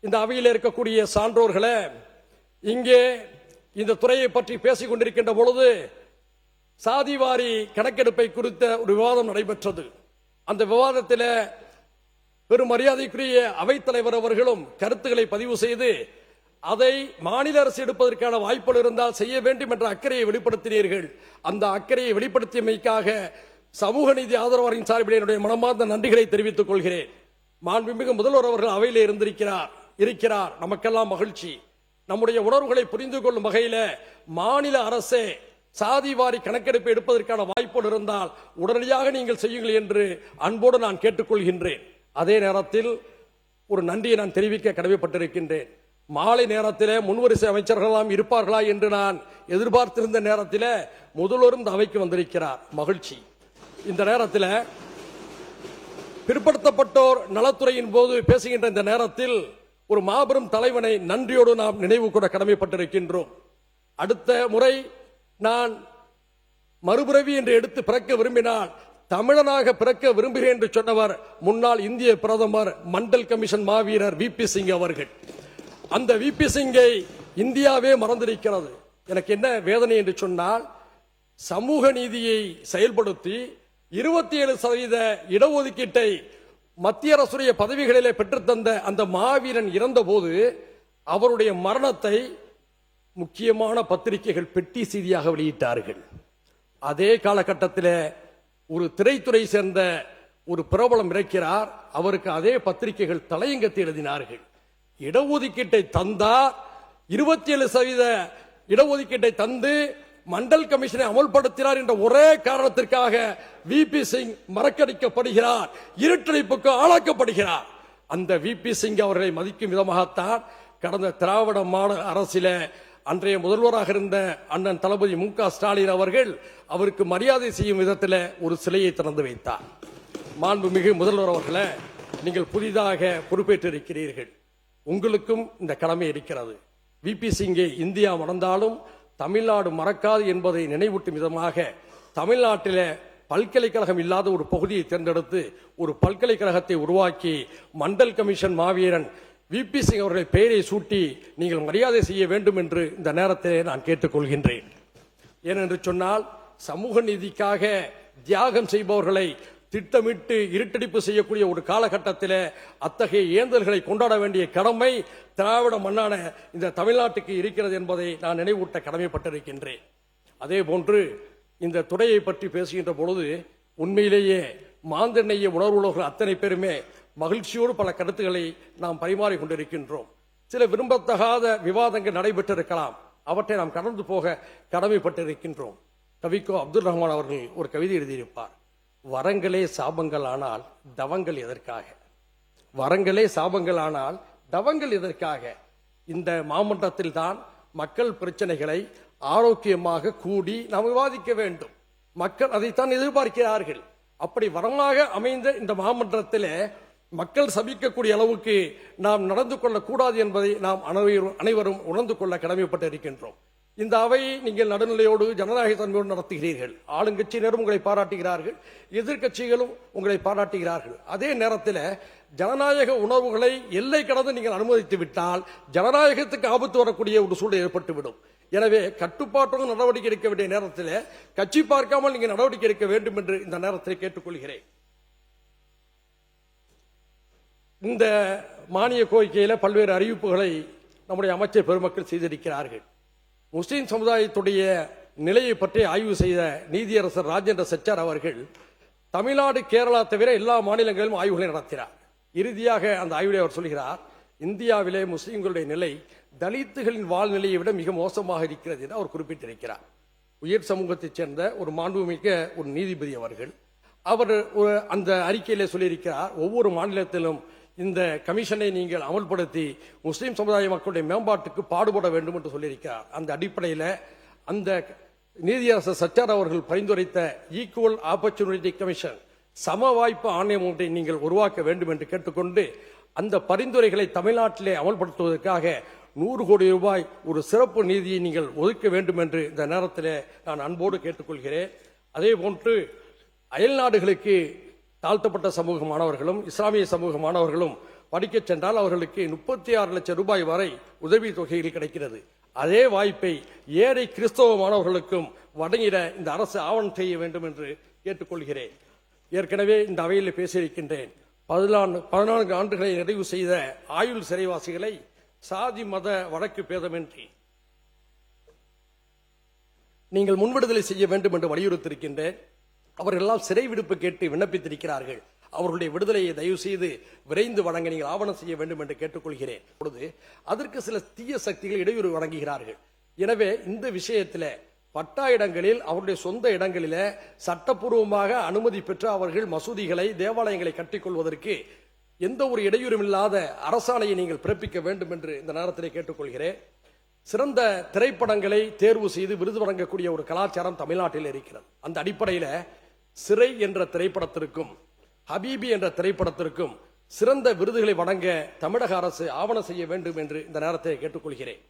இந்த அவையில் இருக்கக்கூடிய சான்றோர்களே, இங்கே இந்த துறையை பற்றி பேசிக் கொண்டிருக்கின்ற பொழுது சாதிவாரி கணக்கெடுப்பை குறித்த ஒரு விவாதம் நடைபெற்றது. அந்த விவாதத்தில் பெரும் மரியாதைக்குரிய அவைத்தலைவர் அவர்களும் கருத்துக்களை பதிவு செய்து அதை மாநில அரசு எடுப்பதற்கான வாய்ப்புகள் இருந்தால் செய்ய வேண்டும் என்ற அக்கறையை வெளிப்படுத்தினீர்கள். அந்த அக்கறையை வெளிப்படுத்தியமைக்காக சமூக நீதி ஆதரவாளரின் சார்பில் என்னுடைய மனமார்ந்த நன்றிகளை தெரிவித்துக் கொள்கிறேன். மாண்புமிகு முதல்வர் அவர்கள் அவையில் இருக்கிறார். நமக்கெல்லாம் மகிழ்ச்சி. நம்முடைய உணர்வுகளை புரிந்து கொள்ளும் வகையில் மாநில அரசே சாதிவாரி கணக்கெடுப்பு எடுப்பதற்கான வாய்ப்புகள் இருந்தால் உடனடியாக நீங்கள் செய்யுங்கள் என்று அன்போடு நான் கேட்டுக்கொள்கின்றேன். அதே நேரத்தில் ஒரு நன்றியை நான் தெரிவிக்க கடமைப்பட்டிருக்கின்றேன். மாலை நேரத்தில் முன்வரிசை அமைச்சர்களெல்லாம் இருப்பார்களா என்று நான் எதிர்பார்த்திருந்த நேரத்தில் முதல்வரும் இந்த அவைக்கு வந்திருக்கிறார். மகிழ்ச்சி. இந்த நேரத்தில் பிற்படுத்தப்பட்டோர் நலத்துறையின் போது பேசுகின்ற இந்த நேரத்தில் ஒரு மாபெரும் தலைவனை நன்றியோடு நாம் நினைவு கூட கடமைப்பட்டிருக்கின்றோம். அடுத்த முறை நான் மறுபிறவி என்று எடுத்து பிறக்க விரும்பினால் தமிழனாக பிறக்க விரும்புகிறேன் என்று சொன்னவர் முன்னாள் இந்திய பிரதமர் மண்டல் கமிஷன் மாவீரர் VP சிங் அவர்கள். அந்த VP சிங்கை இந்தியாவே மறந்திருக்கிறது. எனக்கு என்ன வேதனை என்று சொன்னால், சமூக நீதியை செயல்படுத்தி 27% இடஒதுக்கீட்டை மத்திய அரசுடைய பதவிகளிலே பெற்றுத்தந்த அந்த மாவீரன் இறந்த போது அவருடைய மரணத்தை முக்கியமான பத்திரிகைகள் பெட்டி செய்தியாக வெளியிட்டார்கள். அதே காலகட்டத்தில் ஒரு திரைத்துறை சேர்ந்த ஒரு பிரபலம் இருக்கிறார். அவருக்கு அதே பத்திரிகைகள் தலையங்கத்தை எழுதினார்கள். இடஒதுக்கீட்டை தந்தார், 27% இடஒதுக்கீட்டை தந்து மண்டல் கமிஷனை அமல்படுத்தினார் என்ற ஒரே காரணத்திற்காக VP சிங் மறக்கடிக்கப்படுகிறார், இருட்டடிப்புக்கு ஆளாக்கப்படுகிறார். அந்த VP சிங் அவர்களை மதிக்கும் விதமாகத்தான் கடந்த திராவிட மாடல் அரசில அன்றைய முதல்வராக இருந்த அண்ணன் தளபதி MK ஸ்டாலின் அவர்கள் அவருக்கு மரியாதை செய்யும் விதத்தில் ஒரு சிலையை திறந்து வைத்தார். மாண்புமிகு முதல்வர் அவர்களே, நீங்கள் புதிதாக பொறுப்பேற்றிருக்கிறீர்கள். உங்களுக்கும் இந்த கடமை இருக்கிறது. VP சிங்கை இந்தியா மறந்தாலும் தமிழ்நாடு மறக்காது என்பதை நினைவூட்டும் விதமாக தமிழ்நாட்டில் பல்கலைக்கழகம் இல்லாத ஒரு பகுதியை தேர்ந்தெடுத்து ஒரு பல்கலைக்கழகத்தை உருவாக்கி மண்டல் கமிஷன் மாவீரன் VP சிங் அவர்கள் பெயரை சூட்டி நீங்கள் மரியாதை செய்ய வேண்டும் என்று இந்த நேரத்தில் நான் கேட்டுக்கொள்கின்றேன். ஏனென்று சொன்னால், சமூக நீதிக்காக தியாகம் செய்பவர்களை திட்டமிட்டு இருட்டடிப்பு செய்யக்கூடிய ஒரு காலகட்டத்தில் அத்தகைய ஏந்தல்களை கொண்டாட வேண்டிய கடமை திராவிட மண்ணான இந்த தமிழ்நாட்டுக்கு இருக்கிறது என்பதை நான் நினைவூட்ட கடமைப்பட்டிருக்கின்றேன். அதே போன்று இந்த துறையை பற்றி பேசுகின்ற பொழுது உண்மையிலேயே மாந்தெண்ணைய உணர்வுள்ளவர்கள் அத்தனை பேருமே மகிழ்ச்சியோடு பல கருத்துக்களை நாம் பரிமாறிக் கொண்டிருக்கின்றோம். சில விரும்பத்தகாத விவாதங்கள் நடைபெற்றிருக்கலாம், அவற்றை நாம் கடந்து போக கடமைப்பட்டிருக்கின்றோம். கவிக்கோ அப்துல் ரஹ்மான் அவர்கள் ஒரு கவிதை எழுதியிருப்பார். வரங்களே சாபங்கள் ஆனால் தவங்கள் எதற்காக? வரங்களே சாபங்கள் ஆனால் தவங்கள் எதற்காக? இந்த மாமன்றத்தில் தான் மக்கள் பிரச்சனைகளை ஆரோக்கியமாக கூடி நாம் விவாதிக்க வேண்டும். மக்கள் அதைத்தான் எதிர்பார்க்கிறார்கள். அப்படி வரமாக அமைந்த இந்த மாமன்றத்தில் மக்கள் சபிக்கக்கூடிய அளவுக்கு நாம் நடந்து கொள்ளக்கூடாது என்பதை நாம் அனைவரும் உணர்ந்து கொள்ள கடமைப்பட்டு இருக்கின்றோம். இந்த அவையை நீங்கள் நடுநிலையோடு ஜனநாயக தன்மையோடு நடத்துகிறீர்கள். ஆளுங்கட்சியினரும் உங்களை பாராட்டுகிறார்கள், எதிர்கட்சிகளும் உங்களை பாராட்டுகிறார்கள். அதே நேரத்தில் ஜனநாயக உணர்வுகளை எல்லை கடந்து நீங்கள் அனுமதித்து விட்டால் ஜனநாயகத்துக்கு ஆபத்து வரக்கூடிய ஒரு சூழல் ஏற்பட்டுவிடும். எனவே கட்டுப்பாட்டுடன் நடவடிக்கை எடுக்க வேண்டிய நேரத்தில் கட்சி பார்க்காமல் நீங்கள் நடவடிக்கை எடுக்க வேண்டும் என்று இந்த நேரத்தில் கேட்டுக்கொள்கிறேன். இந்த மானிய கோரிக்கையில் பல்வேறு அறிவிப்புகளை நம்முடைய அமைச்சர் பெருமக்கள் செய்திருக்கிறார்கள். முஸ்லிம் சமுதாயத்துடைய நிலையை பற்றி ஆய்வு செய்த நீதியரசர் ராஜேந்திர செச்சார் அவர்கள் தமிழ்நாடு, கேரளா தவிர எல்லா மாநிலங்களிலும் ஆய்வுகளை நடத்தினார். இறுதியாக அந்த ஆய்வுகளை அவர் சொல்கிறார், இந்தியாவிலே முஸ்லிம்களுடைய நிலை தலித்துகளின் வாழ்நிலையை விட மிக மோசமாக இருக்கிறது என்று அவர் குறிப்பிட்டிருக்கிறார். உயர் சமூகத்தைச் சேர்ந்த ஒரு மாண்புமிக்க ஒரு நீதிபதி அவர்கள் அந்த அறிக்கையிலே சொல்லியிருக்கிறார், ஒவ்வொரு மாநிலத்திலும் இந்த கமிஷனை நீங்கள் அமல்படுத்தி முஸ்லிம் சமுதாய மக்களுடைய மேம்பாட்டுக்கு பாடுபட வேண்டும் என்று சொல்லியிருக்கிறார். அந்த அடிப்படையில் அந்த நீதியரசர் சச்சார் அவர்கள் பரிந்துரைத்த ஈக்குவல் ஆப்பர்ச்சுனிட்டி கமிஷன், சம வாய்ப்பு ஆணையம் ஒன்றை நீங்கள் உருவாக்க வேண்டும் என்று கேட்டுக்கொண்டு அந்த பரிந்துரைகளை தமிழ்நாட்டிலே அமல்படுத்துவதற்காக 100 கோடி ரூபாய் ஒரு சிறப்பு நிதியை நீங்கள் ஒதுக்க வேண்டும் என்று இந்த நேரத்தில் நான் அன்போடு கேட்டுக்கொள்கிறேன். அதே போன்று அயல் நாடுகளுக்கு தாழ்த்தப்பட்ட சமூக மாணவர்களும் இஸ்லாமிய சமூக மாணவர்களும் படிக்கச் சென்றால் அவர்களுக்கு 36 லட்சம் ரூபாய் வரை உதவி தொகையில் கிடைக்கிறது. அதே வாய்ப்பை ஏழை கிறிஸ்தவ மாணவர்களுக்கும் வழங்கிட இந்த அரசு ஆவணம் செய்ய வேண்டும் என்று கேட்டுக்கொள்கிறேன். ஏற்கனவே இந்த அவையில் பேசியிருக்கின்றேன். 14 ஆண்டுகளை நிறைவு செய்த ஆயுள் சிறைவாசிகளை சாதி மத வழக்கு பேதமின்றி நீங்கள் முன்விடுதலை செய்ய வேண்டும் என்று வலியுறுத்தியிருக்கின்றேன். அவர்களெல்லாம் சிறை விடுப்பு கேட்டு விண்ணப்பித்திருக்கிறார்கள். அவர்களுடைய விடுதலையை தயவு செய்து விரைந்து வழங்க நீங்கள் ஆவணம் செய்ய வேண்டும் என்று கேட்டுக்கொள்கிறேன். அதற்கு சில தீய சக்திகள் இடையூறு வழங்குகிறார்கள். எனவே இந்த விஷயத்தில் பட்டா இடங்களில் அவருடைய சொந்த இடங்களில சட்டப்பூர்வமாக அனுமதி பெற்ற அவர்கள் மசூதிகளை தேவாலயங்களை கட்டிக்கொள்வதற்கு எந்த ஒரு இடையூறும் இல்லாத அரசாணையை நீங்கள் பிறப்பிக்க வேண்டும் என்று இந்த நேரத்தில் கேட்டுக்கொள்கிறேன். சிறந்த திரைப்படங்களை தேர்வு செய்து விருது வழங்கக்கூடிய ஒரு கலாச்சாரம் தமிழ்நாட்டில் இருக்கிறது. அந்த அடிப்படையில் சிறை என்ற திரைப்படத்திற்கும் ஹபீபி என்ற திரைப்படத்திற்கும் சிறந்த விருதுகளை வழங்க தமிழக அரசு ஆவணம் செய்ய வேண்டும் என்று இந்த நேரத்தில் கேட்டுக்கொள்கிறேன்.